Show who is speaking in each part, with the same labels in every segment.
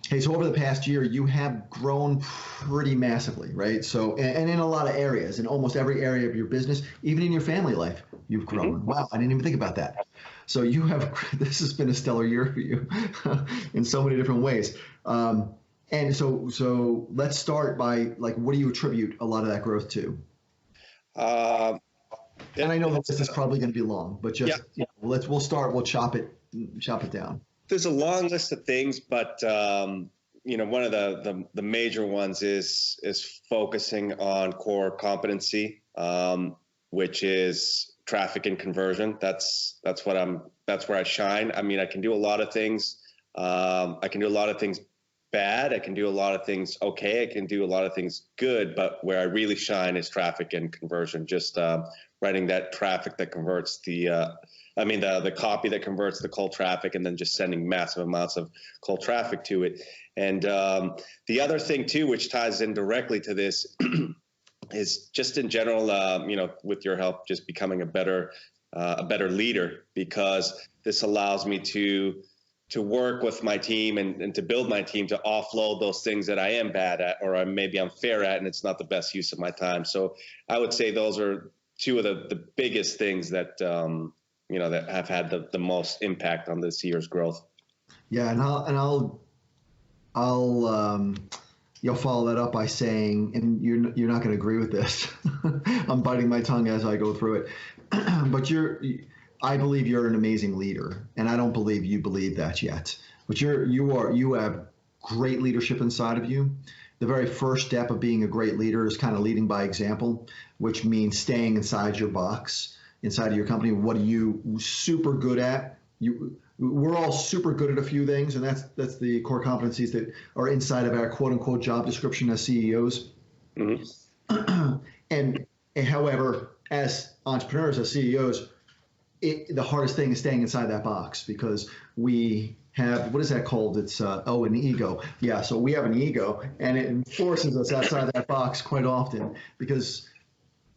Speaker 1: Hey, so over the past year, you have grown pretty massively, right? So, and in a lot of areas, in almost every area of your business, even in your family life, you've grown. Wow, I didn't even think about that. So you have, this has been a stellar year for you in so many different ways. And so let's start by like, what do you attribute a lot of that growth to?
Speaker 2: Uh,
Speaker 1: And
Speaker 2: it,
Speaker 1: I know the
Speaker 2: it's,
Speaker 1: list is probably going to be long, but
Speaker 2: yeah,
Speaker 1: just, we'll start, we'll chop it down.
Speaker 2: there's a long list of things, but one of the major ones is focusing on core competency, which is traffic and conversion. That's where I shine. I mean, I can do a lot of things. I can do a lot of things bad. I can do a lot of things okay. I can do a lot of things good, but where I really shine is traffic and conversion. Just writing that traffic that converts the copy that converts the cold traffic, and then just sending massive amounts of cold traffic to it. And the other thing too, which ties in directly to this, is just in general, with your help, just becoming a better leader, because this allows me to work with my team and to build my team, to offload those things that I am bad at, or maybe I'm fair at, and it's not the best use of my time. So I would say those are two of the biggest things that that have had the most impact on this year's growth.
Speaker 1: Yeah, and I'll you'll follow that up by saying, and you're not going to agree with this. I'm biting my tongue as I go through it, but I believe you're an amazing leader, and I don't believe you believe that yet. But you have great leadership inside of you. The very first step of being a great leader is kind of leading by example, which means staying inside your box, inside of your company. What are you super good at? We're all super good at a few things, and that's the core competencies that are inside of our quote unquote job description as CEOs. Mm-hmm. and however, as entrepreneurs, as CEOs, the hardest thing is staying inside that box, because we have, what is that called? It's an ego. Yeah, so we have an ego, and it forces us outside that box quite often, because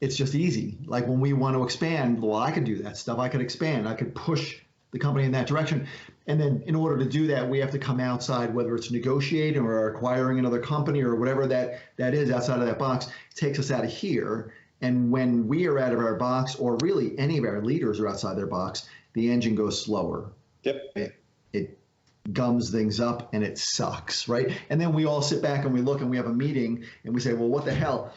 Speaker 1: it's just easy. Like when we want to expand, well, I could do that stuff. I could expand. I could push the company in that direction. And then in order to do that, we have to come outside, whether it's negotiating or acquiring another company or whatever that is outside of that box. It takes us out of here. And when we are out of our box, or really any of our leaders are outside their box, the engine goes slower.
Speaker 2: Yep.
Speaker 1: It gums things up, and it sucks, right? And then we all sit back and we look and we have a meeting and we say, well, what the hell?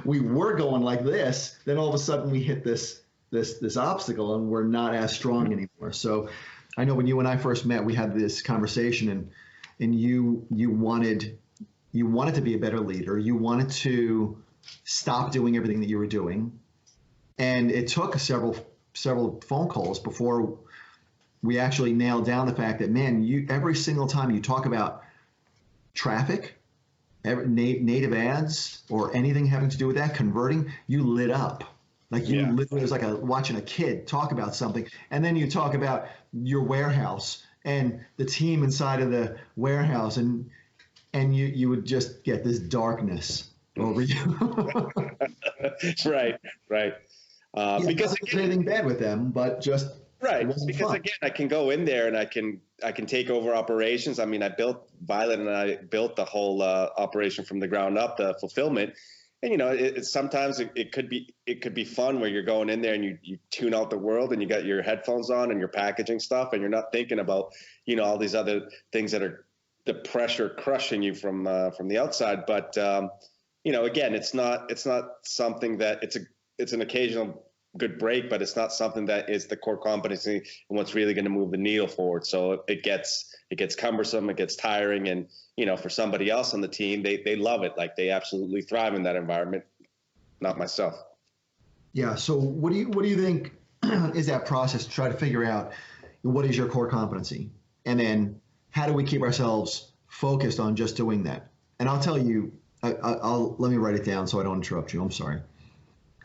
Speaker 1: We were going like this. Then all of a sudden we hit this obstacle, and we're not as strong anymore. So I know when you and I first met, we had this conversation, and you wanted to be a better leader. You wanted to stop doing everything that you were doing. And it took several phone calls before we actually nailed down the fact that, man, every single time you talk about traffic, native ads, or anything having to do with that, converting, you lit up. Like you literally, it was like watching a kid talk about something. And then you talk about your warehouse and the team inside of the warehouse, and you would just get this darkness over you.
Speaker 2: Right.
Speaker 1: Because there's anything bad with them, but just
Speaker 2: right. Because
Speaker 1: fun.
Speaker 2: Again, I can go in there and I can take over operations. I mean, Violet and I built the whole operation from the ground up, the fulfillment. And sometimes it could be fun where you're going in there and you tune out the world and you got your headphones on and you're packaging stuff and you're not thinking about all these other things that are the pressure crushing you from the outside. But again, it's not something that it's an occasional good break, but it's not something that is the core competency and what's really going to move the needle forward. So it gets cumbersome, it gets tiring, and for somebody else on the team, they love it. Like they absolutely thrive in that environment. Not myself.
Speaker 1: Yeah. So what do you think is that process to try to figure out what is your core competency, and then how do we keep ourselves focused on just doing that? And I'll tell you, I'll let me write it down so I don't interrupt you. I'm sorry.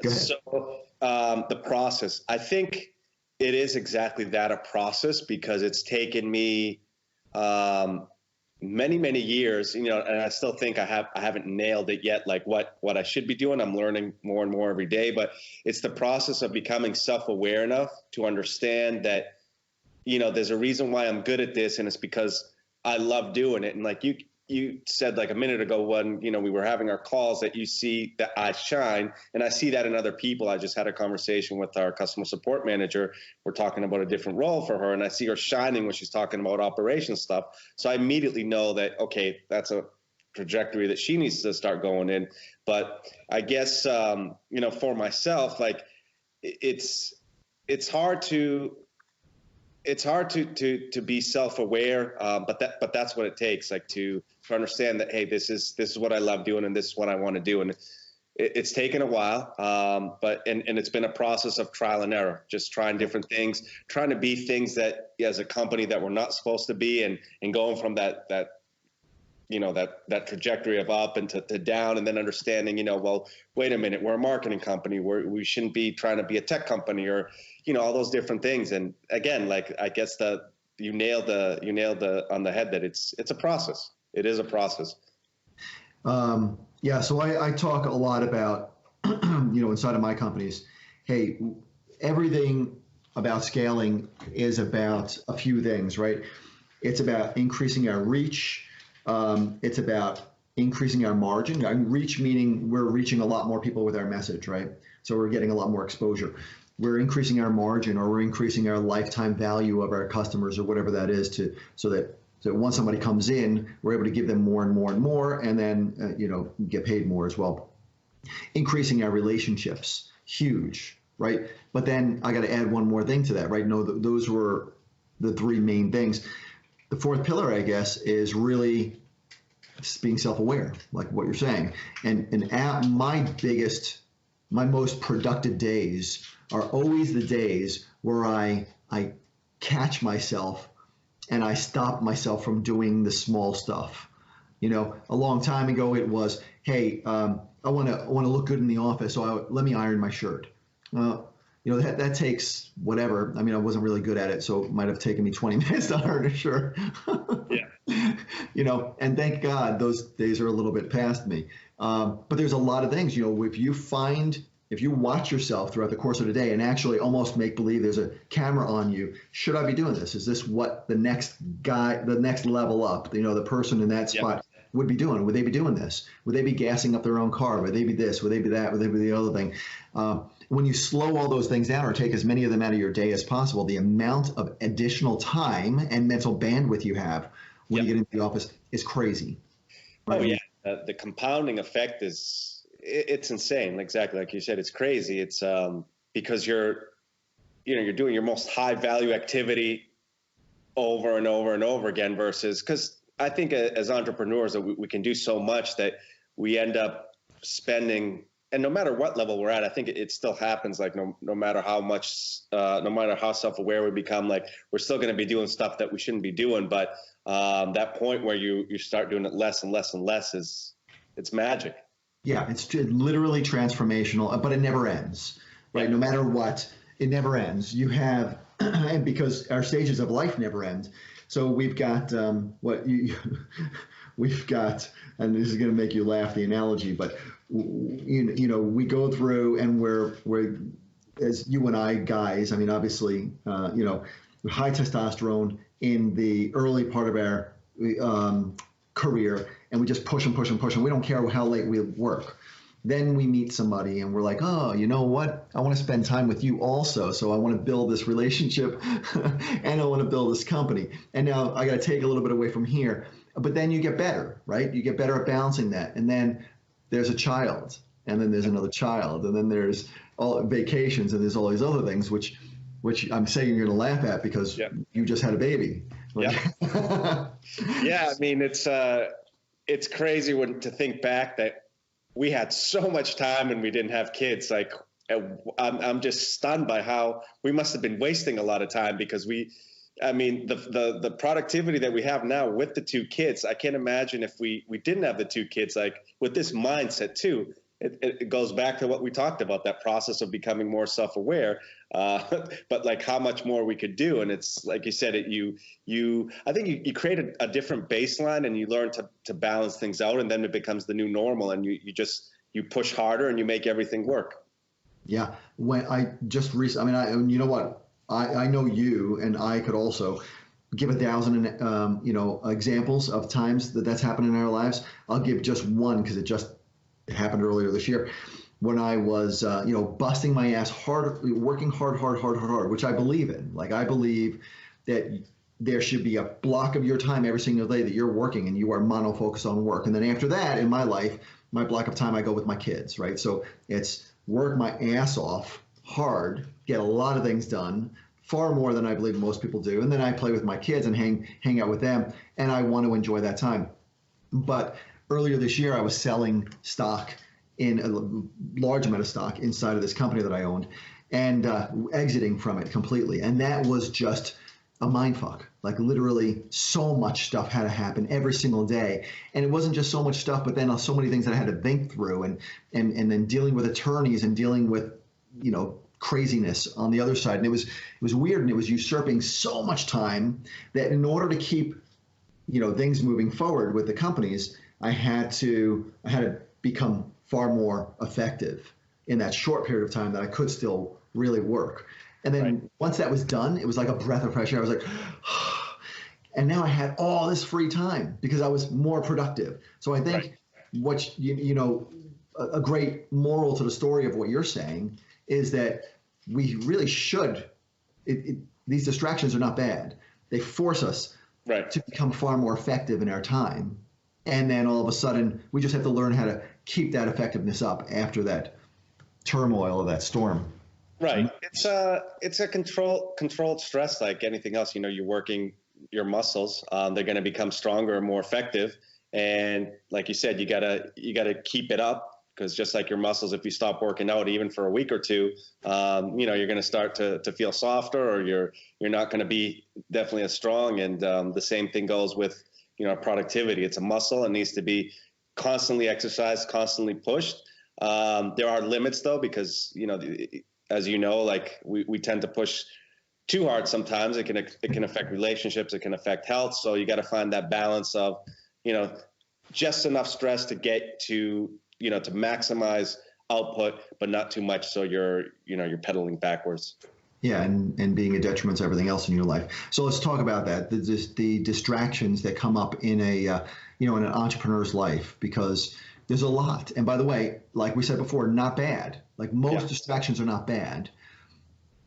Speaker 1: Go ahead.
Speaker 2: So the process, I think it is exactly that, a process, because it's taken me many years, and I still think I haven't nailed it yet, like what I should be doing. I'm learning more and more every day, but it's the process of becoming self-aware enough to understand that, there's a reason why I'm good at this, and it's because I love doing it. And like you said like a minute ago when, we were having our calls, that you see that I shine, and I see that in other people. I just had a conversation with our customer support manager. We're talking about a different role for her, and I see her shining when she's talking about operations stuff. So I immediately know that, okay, that's a trajectory that she needs to start going in. But I guess, for myself, like it's hard to be self-aware, but that's what it takes, like to understand that, hey, this is what I love doing, and this is what I want to do. And it's taken a while, but it's been a process of trial and error, just trying different things, trying to be things that as a company that we're not supposed to be, and going from that trajectory of up and to down, and then understanding, well, wait a minute, we're a marketing company, we shouldn't be trying to be a tech company, or all those different things. And again, like, I guess that you nailed the on the head, that it's a process. It is a process.
Speaker 1: Yeah. So I talk a lot about, inside of my companies, hey, everything about scaling is about a few things, right? It's about increasing our reach. It's about increasing our margin. Reach meaning we're reaching a lot more people with our message, right? So we're getting a lot more exposure. We're increasing our margin, or we're increasing our lifetime value of our customers, or whatever that is, so that once somebody comes in, we're able to give them more and more and more, and then get paid more as well. Increasing our relationships, huge, right? But then I got to add one more thing to that, right? No, those were the three main things. The fourth pillar, I guess, is really just being self-aware, like what you're saying. And at my most productive days are always the days where I catch myself and I stop myself from doing the small stuff. A long time ago it was, hey, I want to look good in the office, so let me iron my shirt. That takes whatever. I mean, I wasn't really good at it, so it might have taken me 20 minutes to iron a shirt. Yeah. And thank God those days are a little bit past me. But there's a lot of things, if you watch yourself throughout the course of the day and actually almost make believe there's a camera on you, should I be doing this? Is this what the next level up, the person in that spot would be doing? Would they be doing this? Would they be gassing up their own car? Would they be this? Would they be that? Would they be the other thing? When you slow all those things down, or take as many of them out of your day as possible, the amount of additional time and mental bandwidth you have when you get into the office is crazy. Right?
Speaker 2: Oh yeah, the compounding effect it's insane. Exactly like you said, it's crazy. It's because you're doing your most high value activity over and over and over again, versus, because I think as entrepreneurs that we can do so much that we end up spending. And no matter what level we're at, I think it still happens. Like no matter how much, no matter how self-aware we become, like we're still going to be doing stuff that we shouldn't be doing. But that point where you start doing it less and less and less it's magic.
Speaker 1: Yeah, it's literally transformational, but it never ends, right? Yeah. No matter what, it never ends. You have, and because our stages of life never end. So we've got we've got, and this is going to make you laugh, the analogy, but we go through, and we're as you and I guys, I mean, obviously, high testosterone in the early part of our career, and we just push and push and push, and we don't care how late we work. Then we meet somebody and we're like, oh, you know what? I want to spend time with you also. So I want to build this relationship and I want to build this company. And now I got to take a little bit away from here. But then you get better, right? You get better at balancing that. And then there's a child, and then there's another child, and then there's all vacations, and there's all these other things, which I'm saying you're going to laugh at because you just had a baby.
Speaker 2: Yeah. Yeah. I mean, it's crazy to think back that we had so much time and we didn't have kids. Like, I'm just stunned by how we must have been wasting a lot of time, because the productivity that we have now with the two kids, I can't imagine if we didn't have the two kids, like with this mindset too. It goes back to what we talked about, that process of becoming more self-aware, but like how much more we could do. And it's like you said, I think you create a different baseline, and you learn to balance things out, and then it becomes the new normal, and you push harder and you make everything work.
Speaker 1: Yeah. When I just recently, you know what? I know you, and I could also, give 1,000, examples of times that that's happened in our lives. I'll give just one because it just happened earlier this year when I was, busting my ass hard, working hard, which I believe in. Like I believe that there should be a block of your time every single day that you're working and you are mono-focused on work. And then after that, in my life, my block of time, I go with my kids, right? So it's work my ass off hard, get a lot of things done, far more than I believe most people do. And then I play with my kids and hang out with them, and I want to enjoy that time. But earlier this year, I was selling stock in a large amount of stock inside of this company that I owned and exiting from it completely. And that was just a mind fuck. Like literally so much stuff had to happen every single day. And it wasn't just so much stuff, but then so many things that I had to think through and then dealing with attorneys and dealing with, craziness on the other side. And it was weird, and it was usurping so much time that in order to keep, things moving forward with the companies, I had to become far more effective in that short period of time that I could still really work. And then once that was done, it was like a breath of fresh air. I was like, and now I had all this free time because I was more productive. So I think what a great moral to the story of what you're saying is that we really should. These distractions are not bad. They force us to become far more effective in our time. And then all of a sudden, we just have to learn how to keep that effectiveness up after that turmoil of that storm.
Speaker 2: Right. It's a controlled stress like anything else. You're working your muscles. They're going to become stronger and more effective. And like you said, you gotta keep it up. Because just like your muscles, if you stop working out even for a week or two, you're going to start to feel softer, or you're not going to be definitely as strong. And the same thing goes with productivity. It's a muscle. It needs to be constantly exercised, constantly pushed. There are limits though, because as like we tend to push too hard sometimes. It can affect relationships. It can affect health. So you got to find that balance of just enough stress to get to to maximize output, but not too much so you're pedaling backwards.
Speaker 1: Yeah, and being a detriment to everything else in your life. So let's talk about that. The distractions that come up in in an entrepreneur's life, because there's a lot. And by the way, like we said before, not bad. Like most distractions are not bad,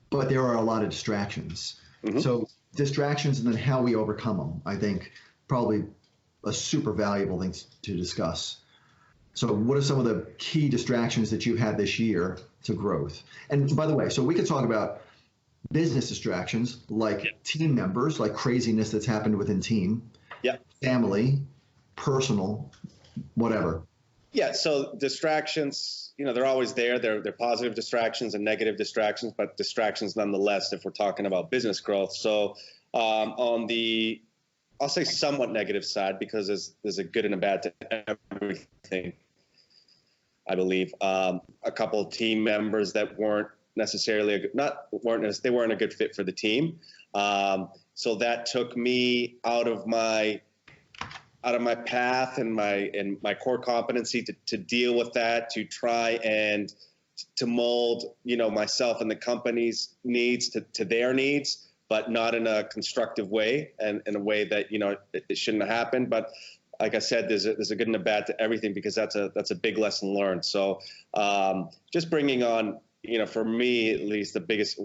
Speaker 1: but there are a lot of distractions. Mm-hmm. So distractions and then how we overcome them, I think, probably a super valuable thing to discuss. So what are some of the key distractions that you've had this year to growth? And by the way, so we could talk about business distractions like team members, like craziness that's happened within team, family, personal, whatever.
Speaker 2: Yeah, so distractions, they're always there. They're positive distractions and negative distractions, but distractions nonetheless if we're talking about business growth. So on the I'll say somewhat negative side, because there's a good and a bad to everything, I believe. A couple of team members that weren't necessarily they weren't a good fit for the team. So that took me out of my path and my core competency to deal with that, to try and to mold myself and the company's needs to their needs, but not in a constructive way and in a way that, it shouldn't have happened. But like I said, there's a good and a bad to everything, because that's a big lesson learned. So just bringing on, for me at least, the biggest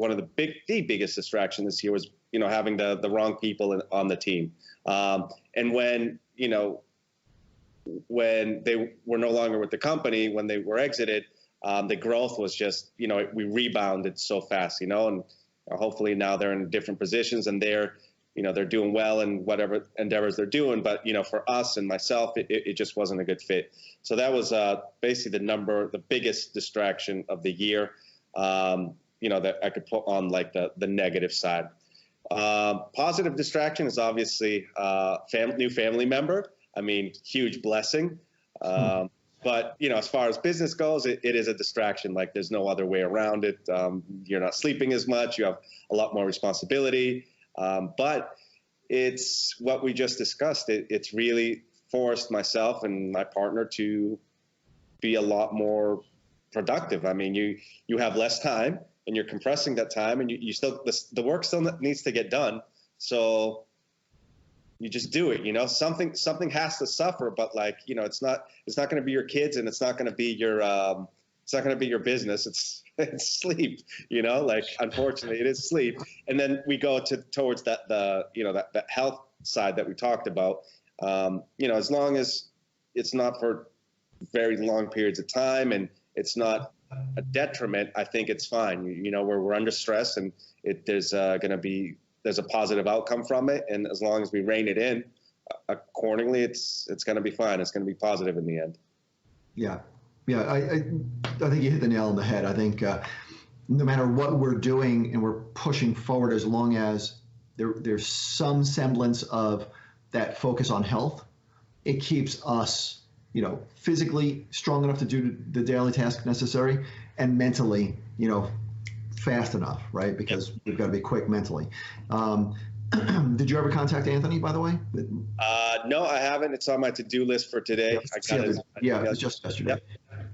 Speaker 2: distraction this year was, having the wrong people on the team. And when they were no longer with the company, when they were exited, the growth was just, we rebounded so fast, and hopefully now they're in different positions and they're doing well in whatever endeavors they're doing. But, for us and myself, it just wasn't a good fit. So that was basically the biggest distraction of the year, that I could put on like the negative side. Positive distraction is obviously new family member. I mean, huge blessing. But, as far as business goes, it is a distraction. Like there's no other way around it. You're not sleeping as much. You have a lot more responsibility. But it's what we just discussed. It's really forced myself and my partner to be a lot more productive. I mean, you have less time and you're compressing that time, and you still, the work still needs to get done. So you just do it. Something has to suffer, but like, it's not going to be your kids, and it's not going to be your business. It's sleep, like, unfortunately it is sleep. And then we go towards that health side that we talked about. As long as it's not for very long periods of time and it's not a detriment, I think it's fine. Where we're under stress, and there's a positive outcome from it, and as long as we rein it in accordingly, it's going to be fine. It's going to be positive in the end.
Speaker 1: Yeah, yeah. I think you hit the nail on the head. I think no matter what we're doing and we're pushing forward, as long as there's some semblance of that focus on health, it keeps us, physically strong enough to do the daily tasks necessary, and mentally, fast enough, right? Because we've got to be quick mentally. Did you ever contact Anthony, by the way?
Speaker 2: No, I haven't. It's on my to-do list for today.
Speaker 1: It was just yesterday. Yep.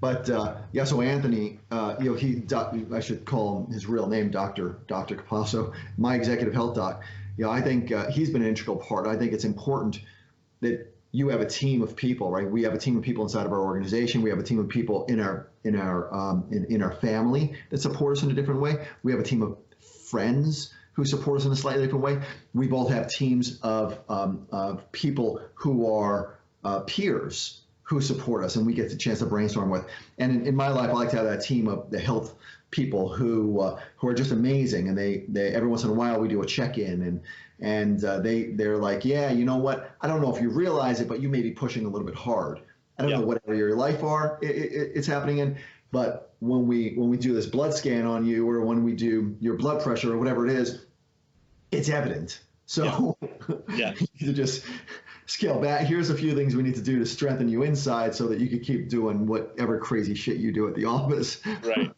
Speaker 1: But so Anthony, I should call him his real name, Dr. Capasso, my executive health doc. I think he's been an integral part. I think it's important that you have a team of people, right? We have a team of people inside of our organization. We have a team of people in our family that support us in a different way. We have a team of friends who support us in a slightly different way. We both have teams of people who are peers who support us, and we get the chance to brainstorm with. And in my life, I like to have that team of the health people who are just amazing. And they every once in a while we do a check-in, and they're like, yeah, you know what? I don't know if you realize it, but you may be pushing a little bit hard. I don't know what area of your life it's happening in, but when we do this blood scan on you, or when we do your blood pressure or whatever it is, it's evident. So you just scale back. Here's a few things we need to do to strengthen you inside so that you can keep doing whatever crazy shit you do at the office.
Speaker 2: Right.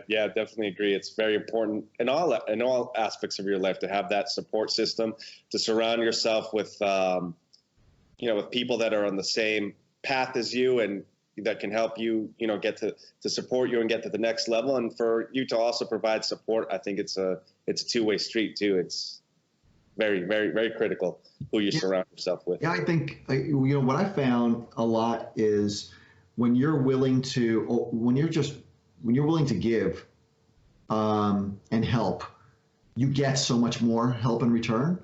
Speaker 2: Yeah, definitely agree. It's very important in all aspects of your life to have that support system, to surround yourself with, with people that are on the same path as you, and that can help you, get to support you and get to the next level. And for you to also provide support, I think it's a two-way street too. It's very, very, very critical who you surround yourself with.
Speaker 1: Yeah, I think, what I found a lot is when you're willing to give and help, you get so much more help in return,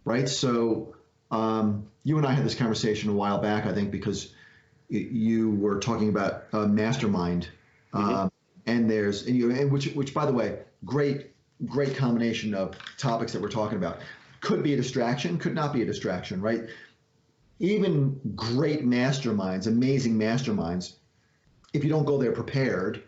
Speaker 1: right? So you and I had this conversation a while back, I think, because you were talking about mastermind, and which by the way, great combination of topics that we're talking about. Could be a distraction, could not be a distraction, right? Even great masterminds, amazing masterminds, if you don't go there prepared,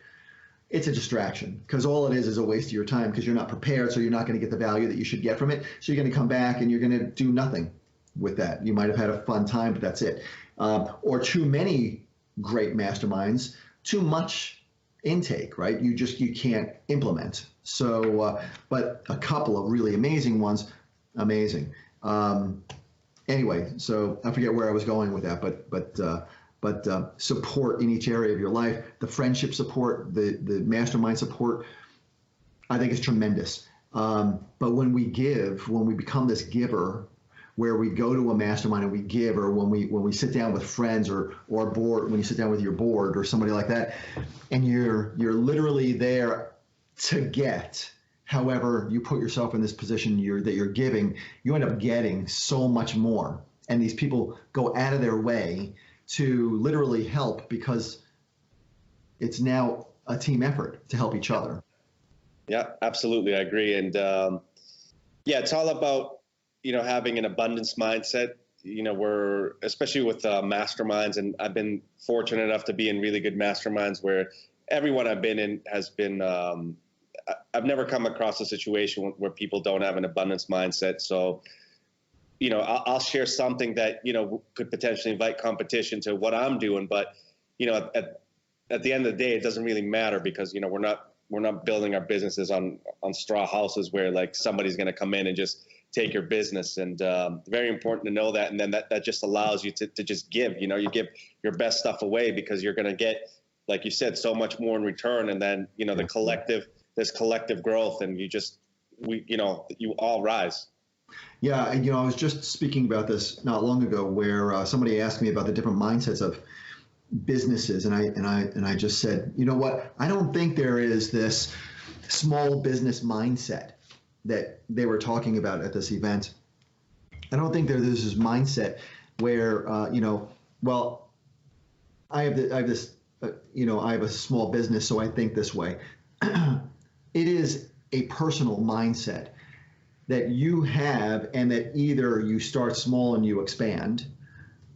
Speaker 1: it's a distraction, because all it is a waste of your time, because you're not prepared, so you're not going to get the value that you should get from it. So you're going to come back and you're going to do nothing with that. You might have had a fun time, but that's it. Or too many great masterminds, too much intake, right? You can't implement. So, but a couple of really amazing ones, amazing. Anyway, so I forget where I was going with that, but support in each area of your life, the friendship support, the mastermind support, I think is tremendous. But when we become this giver, where we go to a mastermind and we give, or when we sit down with friends or board, when you sit down with your board or somebody like that, and you're literally there to get, however you put yourself in this position that you're giving, you end up getting so much more. And these people go out of their way to literally help, because it's now a team effort to help each other.
Speaker 2: Yeah, absolutely. I agree. And it's all about, having an abundance mindset. We're, especially with masterminds, and I've been fortunate enough to be in really good masterminds where everyone I've been in has been, I've never come across a situation where people don't have an abundance mindset. So, I'll share something that, could potentially invite competition to what I'm doing. But, at the end of the day, it doesn't really matter, because, we're not building our businesses on straw houses where like somebody's going to come in and just take your business. And very important to know that. And then that just allows you to just give, you give your best stuff away, because you're going to get, like you said, so much more in return. And then, there's collective growth, and you all rise.
Speaker 1: Yeah, I was just speaking about this not long ago, where somebody asked me about the different mindsets of businesses, and I just said, you know what? I don't think there is this small business mindset that they were talking about at this event. I don't think there's this mindset where well, I have this, I have a small business, so I think this way. It is a personal mindset that you have, and that either you start small and you expand,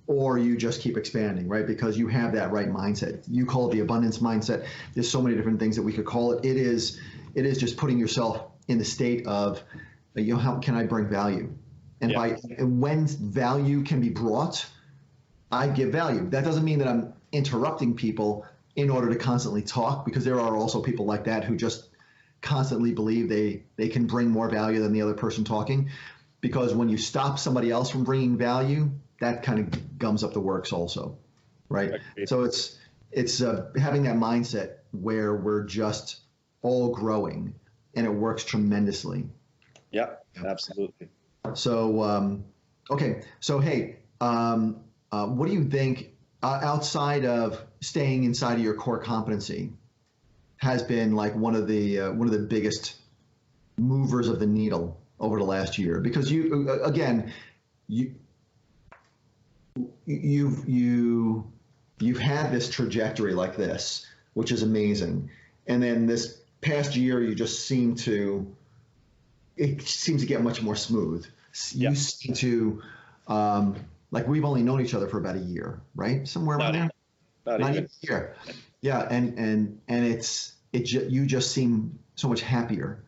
Speaker 1: or you just keep expanding, right? Because you have that right mindset. You call it the abundance mindset. There's so many different things that we could call it. It is just putting yourself in the state of, how can I bring value? And when value can be brought, I give value. That doesn't mean that I'm interrupting people in order to constantly talk, because there are also people like that who just constantly believe they can bring more value than the other person talking. Because when you stop somebody else from bringing value, that kind of gums up the works also, right? So it's having that mindset where we're just all growing, and it works tremendously.
Speaker 2: Yeah, absolutely.
Speaker 1: So okay, so hey, what do you think outside of staying inside of your core competency has been like one of the biggest movers of the needle over the last year? Because you've had this trajectory like this, which is amazing, and then this past year it seems to get much more smooth. You seem to like, we've only known each other for about a year, right? Somewhere around there.
Speaker 2: Not even
Speaker 1: a year. Yeah, and you just seem so much happier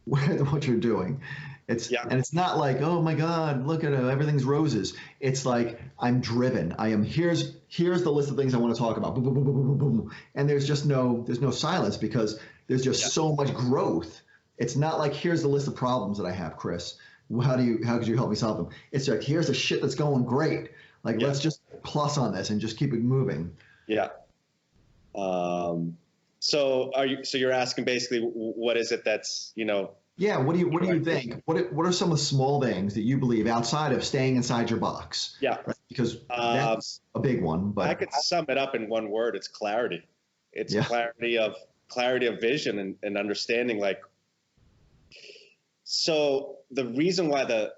Speaker 1: with what you're doing. And it's not like, oh my God, look at it, everything's roses. It's like, I'm driven. Here's the list of things I want to talk about. Boom, boom, boom, boom, boom, boom. And there's no silence, because there's just so much growth. It's not like, here's the list of problems that I have, Chris. How could you help me solve them? It's like, here's the shit that's going great. Like, let's just plus on this and just keep it moving.
Speaker 2: Yeah. So you're asking basically, what is it that's,
Speaker 1: Yeah, what do you think? What are some of the small things that you believe outside of staying inside your box?
Speaker 2: Yeah.
Speaker 1: Right? Because that's a big one. But
Speaker 2: I could sum it up in one word. It's clarity. It's clarity of vision and understanding. Like, so the reason why the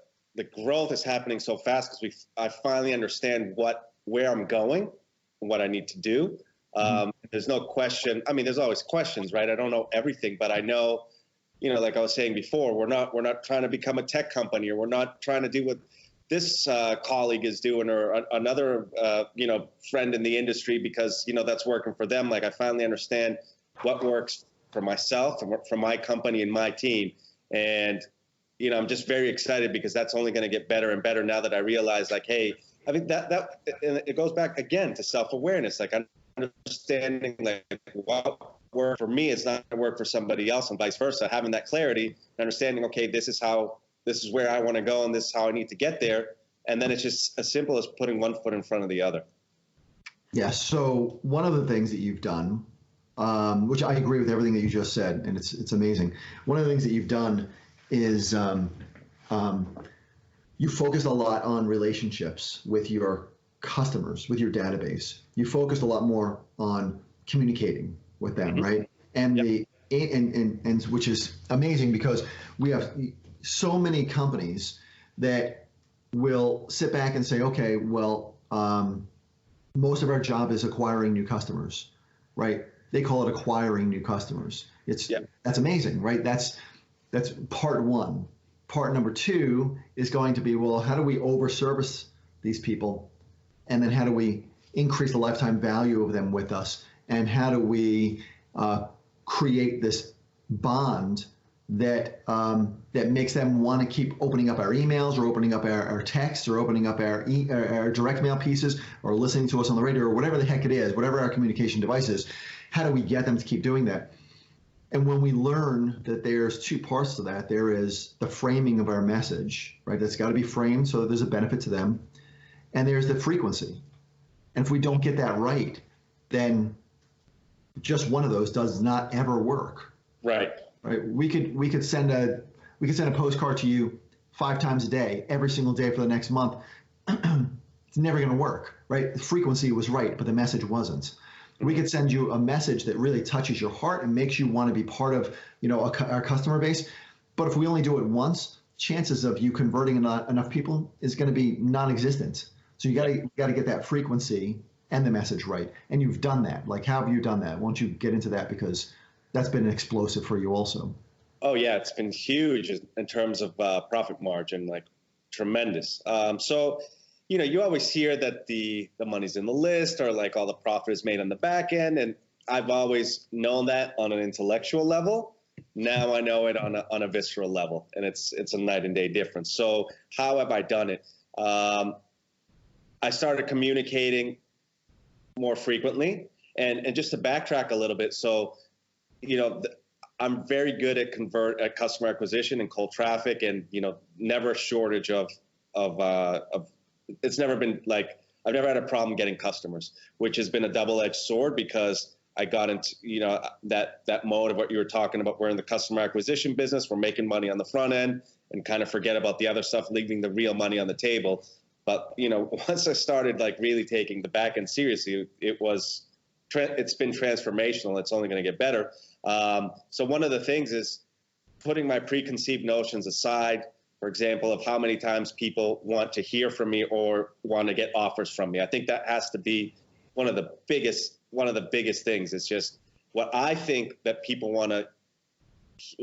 Speaker 2: growth is happening so fast, because I finally understand where I'm going and what I need to do. There's no question. I mean, there's always questions, right? I don't know everything, but I know, like I was saying before, we're not trying to become a tech company, or we're not trying to do what this colleague is doing, or another, friend in the industry, because, that's working for them. Like, I finally understand what works for myself and for my company and my team. And, I'm just very excited, because that's only going to get better and better now that I realize, like, hey, I think that it goes back again to self-awareness, like understanding like what worked for me is not going to work for somebody else, and vice versa. Having that clarity and understanding, okay, this is where I want to go, and this is how I need to get there. And then it's just as simple as putting one foot in front of the other.
Speaker 1: Yeah. So one of the things that you've done, which I agree with everything that you just said, and it's amazing. One of the things that you've done is you focused a lot on relationships with your customers, with your database. You focused a lot more on communicating with them, right? And and which is amazing, because we have so many companies that will sit back and say, okay, well, most of our job is acquiring new customers, right? They call it acquiring new customers. That's amazing, right? That's part one. Part number two is going to be, well, how do we overservice these people? And then how do we increase the lifetime value of them with us? And how do we create this bond that makes them want to keep opening up our emails, or opening up our texts, or opening up our direct mail pieces, or listening to us on the radio, or whatever the heck it is, whatever our communication device is? How do we get them to keep doing that? And when we learn that there's two parts to that, there is the framing of our message, right? That's got to be framed so that there's a benefit to them. And there's the frequency. And if we don't get that right, then just one of those does not ever work.
Speaker 2: Right.
Speaker 1: Right. We could send a postcard to you 5 times a day, every single day for the next month, it's never going to work, right? The frequency was right, but the message wasn't. We could send you a message that really touches your heart and makes you want to be part of, our customer base. But if we only do it once, chances of you converting enough people is going to be non-existent. So you got to get that frequency and the message right. And you've done that. Like, how have you done that? Why don't you get into that, because that's been explosive for you also.
Speaker 2: Oh yeah, it's been huge in terms of profit margin, like tremendous. So, you always hear that the money's in the list, or like all the profit is made on the back end, and I've always known that on an intellectual level. Now I know it on a visceral level, and it's a night and day difference. So how have I done it? I started communicating more frequently, and just to backtrack a little bit. So, I'm very good at customer acquisition and cold traffic, and never a shortage of it's never been like, I've never had a problem getting customers, which has been a double-edged sword, because I got into that mode of what you were talking about. We're in the customer acquisition business, we're making money on the front end and kind of forget about the other stuff, leaving the real money on the table. But once I started like really taking the back end seriously, it's been transformational. It's only going to get better. So one of the things is putting my preconceived notions aside, for example, of how many times people want to hear from me or want to get offers from me. I think that has to be one of the biggest things. It's just what I think that people want to,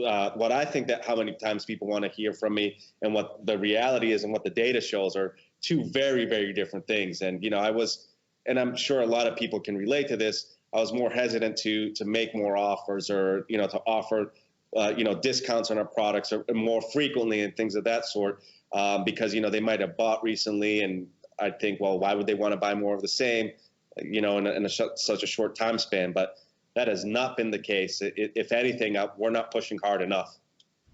Speaker 2: how many times people want to hear from me, and what the reality is and what the data shows are two very, very different things. And, and I'm sure a lot of people can relate to this, I was more hesitant to make more offers, or, to offer, discounts on our products or more frequently and things of that sort, because, they might have bought recently, and I think, well, why would they want to buy more of the same, in such a short time span? But that has not been the case. If anything, we're not pushing hard enough.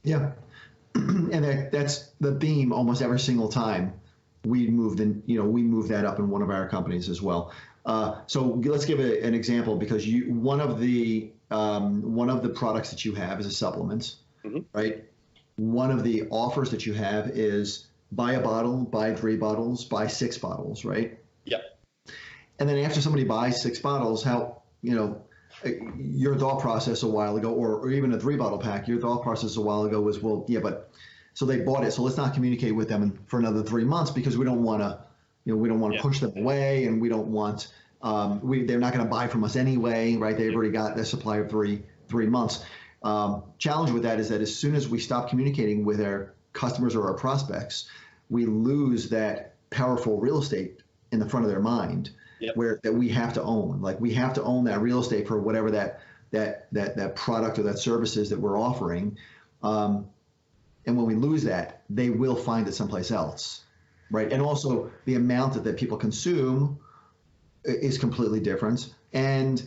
Speaker 1: Yeah. And that's the theme almost every single time we move that up in one of our companies as well. So let's give an example, because one of the products that you have is a supplement, mm-hmm. right? One of the offers that you have is buy a bottle, buy 3 bottles, buy 6 bottles, right?
Speaker 2: Yep.
Speaker 1: And then after somebody buys 6 bottles, your thought process a while ago, or even a 3-bottle pack, your thought process a while ago was, well, yeah, but so they bought it, so let's not communicate with them for another 3 months, because we don't want to,
Speaker 2: yeah.
Speaker 1: push them away, and we don't want, they're not going to buy from us anyway, right? They've already got their supply of three months. Challenge with that is that as soon as we stop communicating with our customers or our prospects, we lose that powerful real estate in the front of their mind. Yep. That we have to own. Like, we have to own that real estate for whatever that product or that service is that we're offering. And when we lose that, they will find it someplace else, right? And also the amount that people consume is completely different. And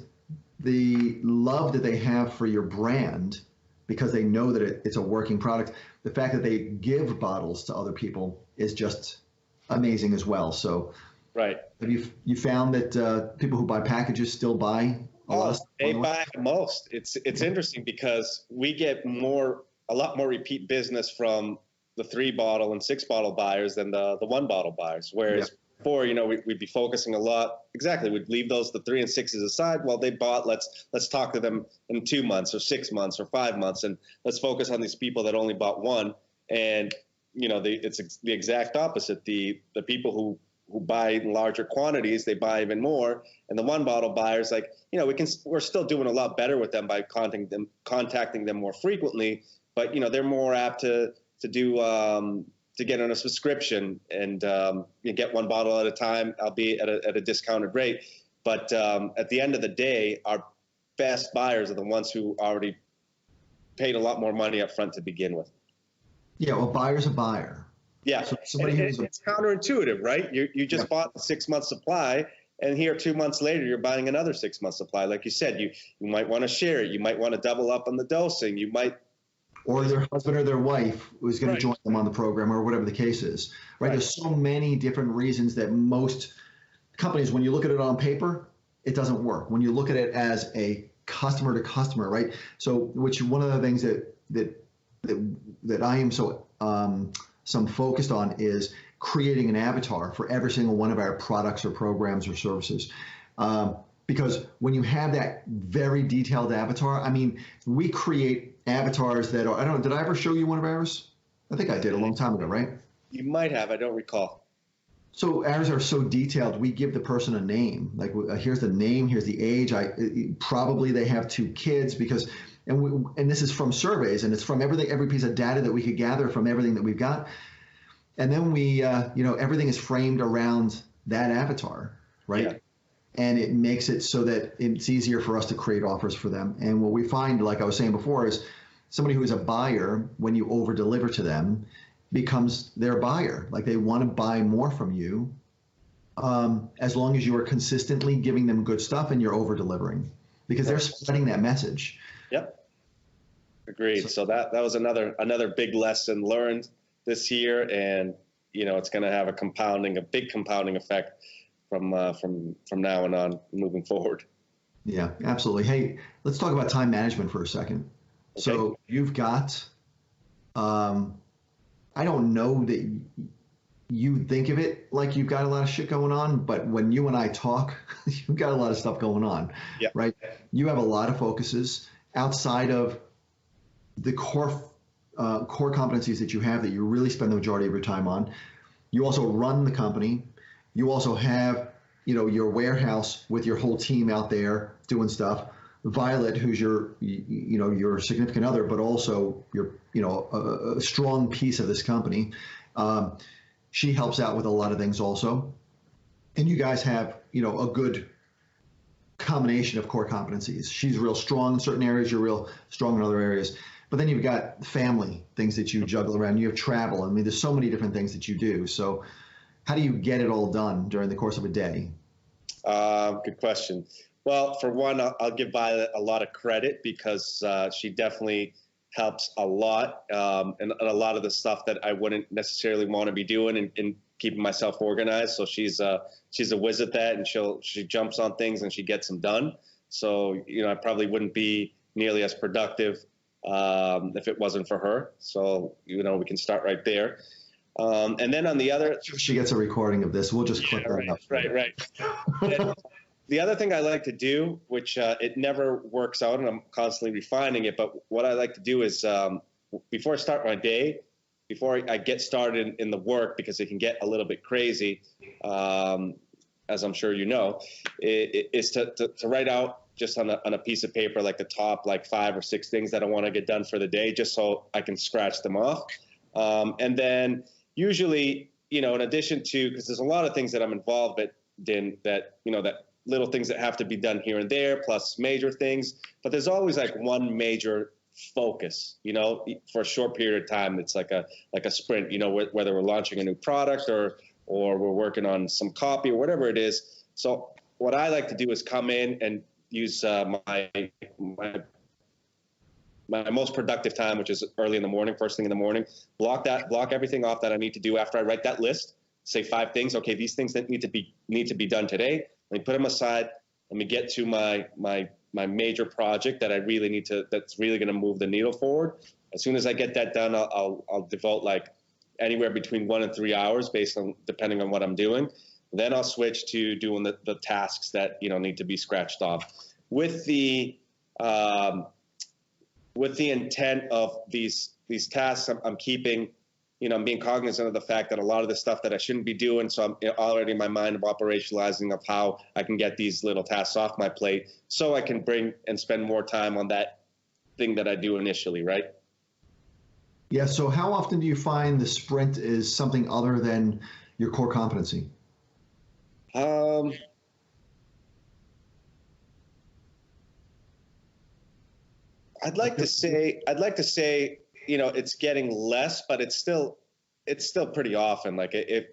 Speaker 1: the love that they have for your brand, because they know that it's a working product, the fact that they give bottles to other people is just amazing as well. So,
Speaker 2: right.
Speaker 1: Have you found that people who buy packages still buy a lot?
Speaker 2: They buy most. It's interesting, because we get a lot more repeat business from the 3-bottle and 6-bottle buyers than the 1-bottle buyers. Whereas before, we'd be focusing a lot. Exactly, we'd leave the 3 and 6s aside. Well, they bought. Let's talk to them in 2 months or 6 months or 5 months, and let's focus on these people that only bought 1. And it's the exact opposite. The people who buy in larger quantities, they buy even more. And the 1-bottle buyers, we're still doing a lot better with them by contacting them more frequently. But they're more apt to get on a subscription and you get 1 bottle at a time, albeit at a discounted rate. But at the end of the day, our best buyers are the ones who already paid a lot more money up front to begin with.
Speaker 1: Yeah, well, buyer's a buyer.
Speaker 2: Yeah, so it's counterintuitive, right? You just bought the 6-month supply, and here 2 months later, you're buying another 6-month supply. Like you said, you might want to share it. You might want to double up on the dosing. You might.
Speaker 1: Or their husband or their wife who's going to join them on the program, or whatever the case is, right? There's so many different reasons that most companies, when you look at it on paper, it doesn't work. When you look at it as a customer to customer, right? So, which one of the things that I am so some focused on is creating an avatar for every single one of our products or programs or services. Because when you have that very detailed avatar, I mean, we create avatars that are, I don't know, did I ever show you one of ours? I think I did a long time ago, right?
Speaker 2: You might have, I don't recall.
Speaker 1: So ours are so detailed, we give the person a name. Like, here's the name, here's the age. Probably they have 2 kids because, and this is from surveys, and it's from every piece of data that we could gather from everything that we've got. And then we, everything is framed around that avatar, right?
Speaker 2: Yeah.
Speaker 1: And it makes it so that it's easier for us to create offers for them. And what we find, like I was saying before, is somebody who is a buyer, when you over deliver to them, becomes their buyer. Like, they want to buy more from you, as long as you are consistently giving them good stuff and you're over delivering, because they're spreading that message.
Speaker 2: Yep. Agreed. So that was another big lesson learned this year, and it's going to have a big compounding effect from now on moving forward.
Speaker 1: Yeah, absolutely. Hey, let's talk about time management for a second. Okay. So you've got, I don't know that you think of it like you've got a lot of shit going on, but when you and I talk, you've got a lot of stuff going on,
Speaker 2: yep.
Speaker 1: Right? You have a lot of focuses outside of the core competencies that you have that you really spend the majority of your time on. You also run the company. You also have, your warehouse with your whole team out there doing stuff. Violet, who's your significant other, but also your, a strong piece of this company. She helps out with a lot of things also. And you guys have, a good combination of core competencies. She's real strong in certain areas. You're real strong in other areas. But then you've got family things that you juggle around. You have travel. I mean, there's so many different things that you do. So how do you get it all done during the course of a day?
Speaker 2: Good question. Well, for one, I'll give Violet a lot of credit because she definitely helps a lot, and a lot of the stuff that I wouldn't necessarily want to be doing and keeping myself organized. So she's a whiz at that, and she jumps on things and she gets them done. So I probably wouldn't be nearly as productive if it wasn't for her. So we can start right there. And then on the other,
Speaker 1: she gets a recording of this. We'll just clip that up.
Speaker 2: Right. The other thing I like to do, which it never works out, and I'm constantly refining it, but what I like to do is before I start my day, before I get started in the work, because it can get a little bit crazy, as I'm sure you know, is to write out just on a piece of paper, like the top 5 or 6 things that I want to get done for the day, just so I can scratch them off. And then usually, in addition to, because there's a lot of things that I'm involved in that little things that have to be done here and there, plus major things, but there's always one major focus, for a short period of time. It's like a sprint, whether we're launching a new product or we're working on some copy or whatever it is. So what I like to do is come in and use my most productive time, which is early in the morning, first thing in the morning, block everything off that I need to do after I write that list, say 5 things. Okay, these things that need to be done today. Let me put them aside. Let me get to my major project that I really need to, that's really going to move the needle forward. As soon as I get that done, I'll devote anywhere between 1 and 3 hours depending on what I'm doing. Then I'll switch to doing the tasks that, need to be scratched off with the intent of these tasks. I'm keeping, I'm being cognizant of the fact that a lot of the stuff that I shouldn't be doing. So I'm already in my mind of operationalizing of how I can get these little tasks off my plate so I can bring and spend more time on that thing that I do initially, right?
Speaker 1: Yeah. So how often do you find the sprint is something other than your core competency?
Speaker 2: I'd like to say, it's getting less, but it's still pretty often. Like if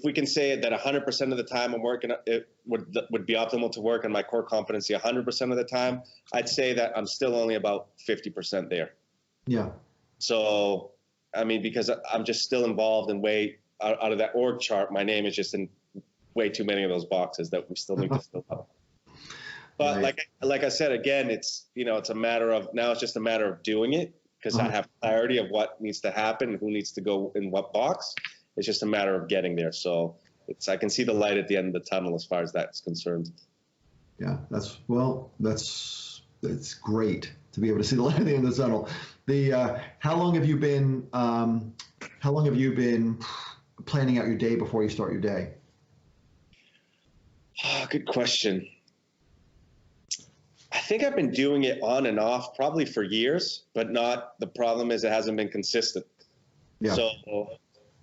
Speaker 2: we can say that 100% of the time I'm working, it would be optimal to work on my core competency 100% of the time. I'd say that I'm still only about 50% there.
Speaker 1: Yeah.
Speaker 2: So, I mean, because I'm just still involved in out of that org chart, my name is just in way too many of those boxes that we still need to fill up. But right. like I said, again, it's, it's just a matter of doing it. because I have clarity of what needs to happen and who needs to go in what box. It's just a matter of getting there. So I can see the light at the end of the tunnel as far as that's concerned.
Speaker 1: Yeah, that's great to be able to see the light at the end of the tunnel. How long have you been planning out your day before you start your day?
Speaker 2: Oh, good question. I think I've been doing it on and off probably for years, but the problem is it hasn't been consistent. Yeah. So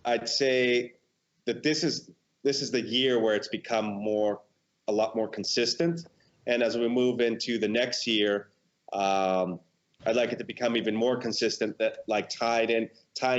Speaker 2: I'd say that this is the year where it's become a lot more consistent. And as we move into the next year, I'd like it to become even more consistent, that like tying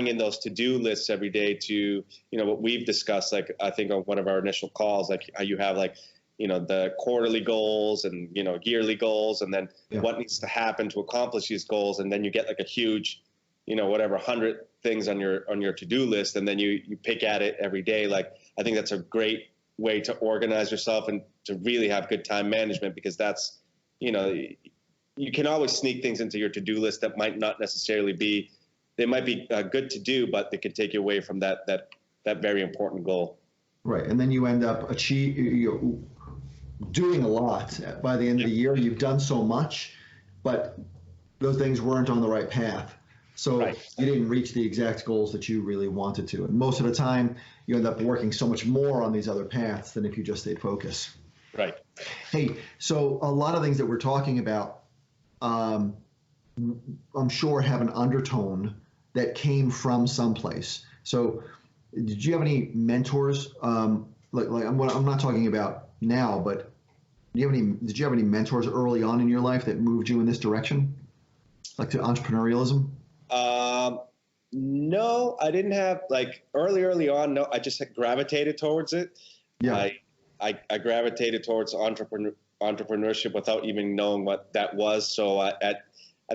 Speaker 2: in those to-do lists every day to, what we've discussed, like I think on one of our initial calls, like how you have like, the quarterly goals and, yearly goals, and then what needs to happen to accomplish these goals. And then you get like a huge, 100 things on your to-do list. And then you pick at it every day. Like, I think that's a great way to organize yourself and to really have good time management, because that's, you can always sneak things into your to-do list that might not necessarily be, they might be good to do, but they could take you away from that very important goal.
Speaker 1: Right. And then you end up doing a lot by the end of the year. You've done so much, but those things weren't on the right path. So you didn't reach the exact goals that you really wanted to. And most of the time, you end up working so much more on these other paths than if you just stayed focused.
Speaker 2: Right.
Speaker 1: Hey, so a lot of things that we're talking about, I'm sure have an undertone that came from someplace. So did you have any mentors? I'm not talking about now, but did you have any mentors early on in your life that moved you in this direction, like to entrepreneurialism?
Speaker 2: No, I didn't have early on. No, I just gravitated towards it. Yeah. I gravitated towards entrepreneurship without even knowing what that was. So I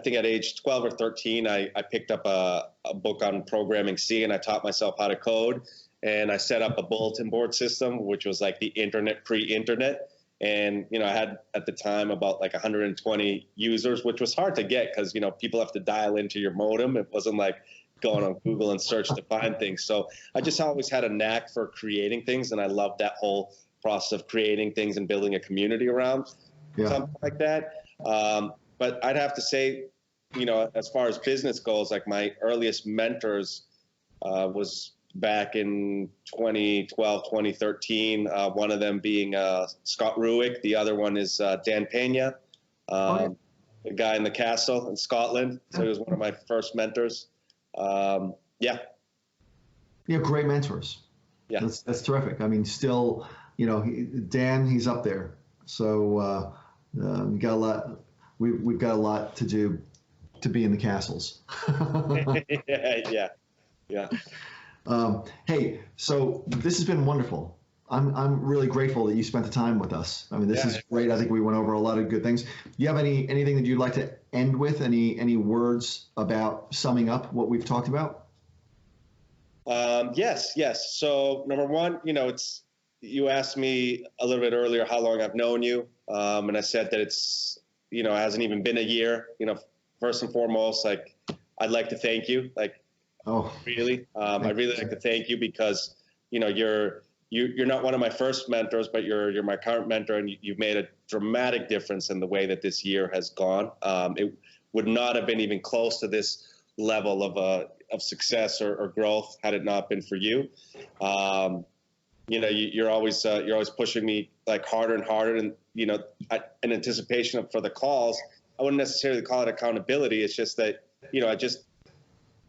Speaker 2: think at age 12 or 13, I picked up a book on programming C, and I taught myself how to code. And I set up a bulletin board system, which was like the internet, pre-internet. And, I had at the time about 120 users, which was hard to get because, people have to dial into your modem. It wasn't like going on Google and search to find things. So I just always had a knack for creating things. And I loved that whole process of creating things and building a community around something like that. But I'd have to say, as far as business goes, like my earliest mentors was back in 2012, 2013, one of them being Scott Ruick. The other one is Dan Pena, the guy in the castle in Scotland. So he was one of my first mentors. Yeah,
Speaker 1: great mentors. Yeah, that's terrific. I mean, still, Dan, he's up there. So we got a lot. We've got a lot to do to be in the castles. Yeah. Hey, so this has been wonderful. I'm really grateful that you spent the time with us. I mean, this is great. I think we went over a lot of good things. Do you have anything that you'd like to end with? Any words about summing up what we've talked about?
Speaker 2: Yes. So number one, you asked me a little bit earlier how long I've known you, and I said that it's it hasn't even been a year. First and foremost, I'd like to thank you. Really, I really like to thank you because you're not one of my first mentors, but you're my current mentor, and you've made a dramatic difference in the way that this year has gone. It would not have been even close to this level of success or growth had it not been for you. You're always pushing me harder and harder, and in anticipation for the calls. I wouldn't necessarily call it accountability. It's just that I just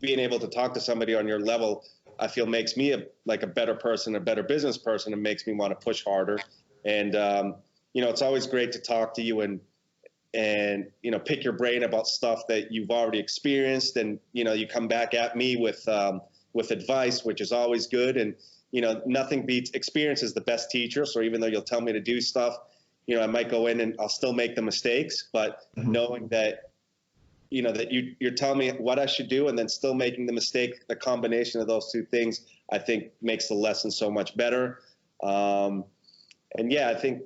Speaker 2: being able to talk to somebody on your level, I feel makes me a better person, a better business person, and makes me want to push harder. And it's always great to talk to you and pick your brain about stuff that you've already experienced, and you come back at me with advice, which is always good. And nothing beats experience is the best teacher. So even though you'll tell me to do stuff, I might go in and I'll still make the mistakes, but knowing that that you're telling me what I should do and then still making the mistake, the combination of those two things, I think makes the lesson so much better. I think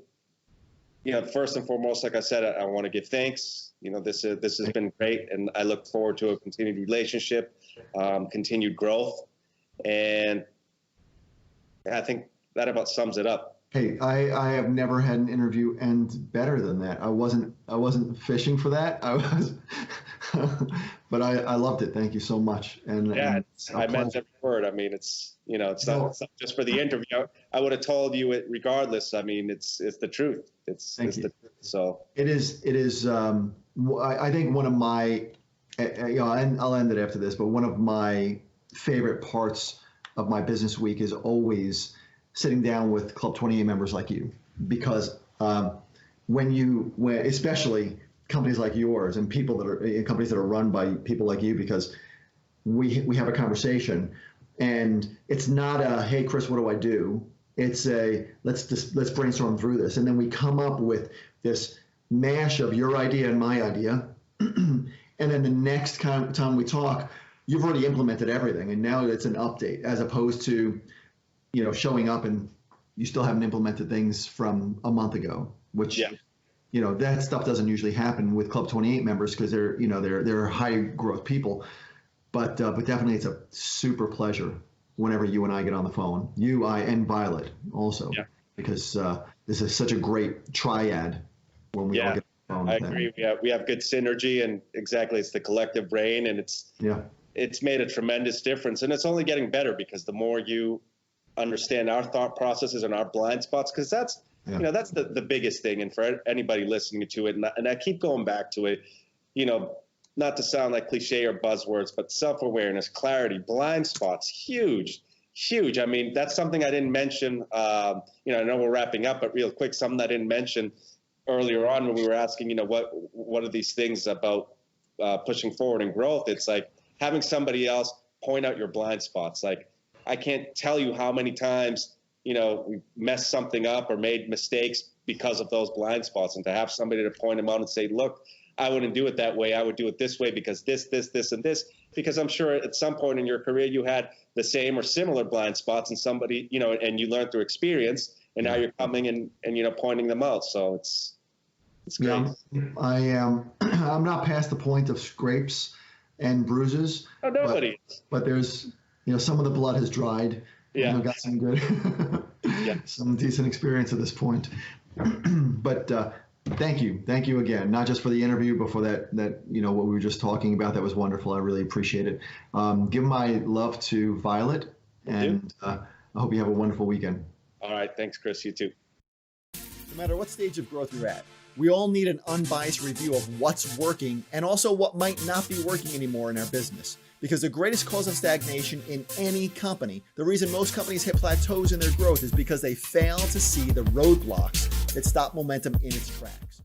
Speaker 2: first and foremost, like I said, I want to give thanks. This has been great, and I look forward to a continued relationship, continued growth, and I think that about sums it up.
Speaker 1: Hey, I have never had an interview end better than that. I wasn't fishing for that. I was, but I loved it. Thank you so much. And
Speaker 2: yeah, I meant
Speaker 1: pleasure.
Speaker 2: every word. I mean, it's not just for the interview. I would have told you it regardless. I mean, it's the truth. It's
Speaker 1: Thank
Speaker 2: the
Speaker 1: you.
Speaker 2: truth. So
Speaker 1: It is. I think one of my, and I'll end it after this, but one of my favorite parts of my business week is always sitting down with Club 28 members like you, because when especially companies like yours and companies that are run by people like you, because we have a conversation, and it's not a, hey Chris, what do I do? It's a, let's brainstorm through this, and then we come up with this mash of your idea and my idea, and then the next time we talk, you've already implemented everything, and now it's an update, as opposed to showing up and you still haven't implemented things from a month ago, which that stuff doesn't usually happen with Club 28 members, because they're high growth people. But definitely it's a super pleasure whenever you and I get on the phone. You, I, and Violet also, because this is such a great triad when we all get on the phone.
Speaker 2: I agree. We have good synergy, and exactly, it's the collective brain, and it's made a tremendous difference, and it's only getting better, because the more you understand our thought processes and our blind spots, because that's that's the biggest thing. And for anybody listening to it, and I keep going back to it, not to sound like cliche or buzzwords, but self-awareness, clarity, blind spots, huge. I mean, that's something I didn't mention. I know we're wrapping up, but real quick, something I didn't mention earlier on when we were asking, what are these things about pushing forward and growth? It's like having somebody else point out your blind spots. Like, I can't tell you how many times, we messed something up or made mistakes because of those blind spots, and to have somebody to point them out and say, look, I wouldn't do it that way. I would do it this way because this, and this, because I'm sure at some point in your career, you had the same or similar blind spots, and somebody, and you learned through experience, and now you're coming and pointing them out. So it's great.
Speaker 1: Yeah, I'm not past the point of scrapes and bruises.
Speaker 2: Oh, nobody.
Speaker 1: But there's, some of the blood has dried.
Speaker 2: Yeah.
Speaker 1: Got some good, some decent experience at this point. But thank you again, not just for the interview, but for that what we were just talking about. That was wonderful. I really appreciate it. Give my love to Violet, and I hope you have a wonderful weekend.
Speaker 2: All right, thanks, Chris. You too.
Speaker 3: No matter what stage of growth you're at, we all need an unbiased review of what's working and also what might not be working anymore in our business. Because the greatest cause of stagnation in any company, the reason most companies hit plateaus in their growth, is because they fail to see the roadblocks that stop momentum in its tracks.